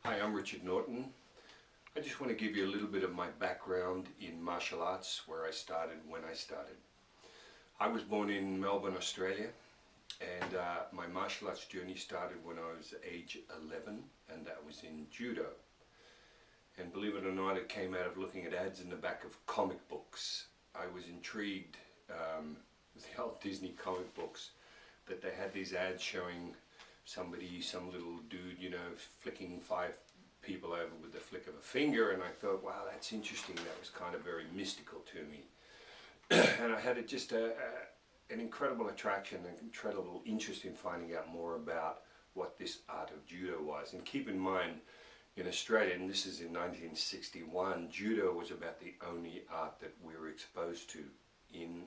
Hi, I'm Richard Norton. I just want to give you a little bit of my background in martial arts, where I started, when I started. I was born in Melbourne, Australia, and my martial arts journey started when I was age 11, and that was in Judo. And believe it or not, it came out of looking at ads in the back of comic books. I was intrigued with the old Disney comic books, that they had these ads showing somebody, some little dude, you know, flicking 5 people over with the flick of a finger, and I thought, wow, that's interesting. That was kind of very mystical to me. And I had an incredible attraction, an incredible interest in finding out more about what this art of Judo was. And keep in mind, in Australia, and this is in 1961, Judo was about the only art that we were exposed to in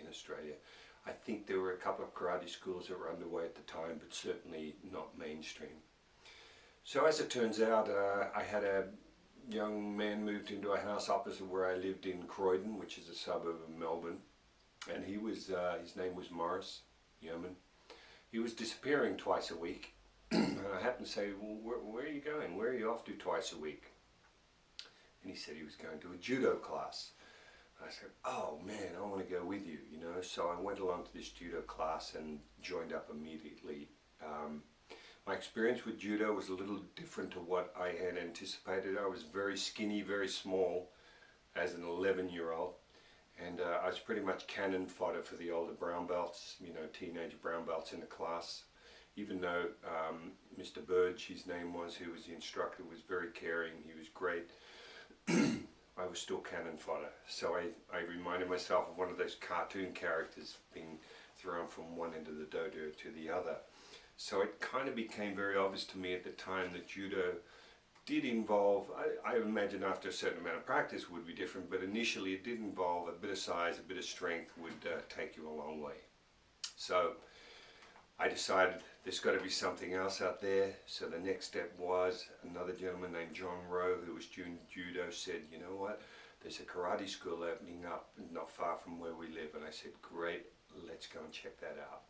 Australia. I think there were a couple of karate schools that were underway at the time, but certainly not mainstream. So as it turns out, I had a young man moved into a house opposite where I lived in Croydon, which is a suburb of Melbourne, and he was his name was Morris, Yeoman. He was disappearing twice a week, and I happened to say, well, where are you going? Where are you off to twice a week? And he said he was going to a judo class. I said, oh man, I want to go with you, you know. So I went along to this judo class and joined up immediately. My experience with judo was a little different to what I had anticipated. I was very skinny, very small as an 11-year-old, and I was pretty much cannon fodder for the older brown belts, you know, teenage brown belts in the class. Even though Mr. Burge, his name was, who was the instructor, was very caring, he was great, I was still cannon fodder. So I reminded myself of one of those cartoon characters being thrown from one end of the dojo to the other. So it kind of became very obvious to me at the time that judo did involve, I imagine after a certain amount of practice would be different, but initially it did involve a bit of size, a bit of strength would take you a long way. So I decided there's got to be something else out there. So the next step was another gentleman named John Rowe, who was doing judo, said, you know what, there's a karate school opening up not far from where we live. And I said, great, let's go and check that out.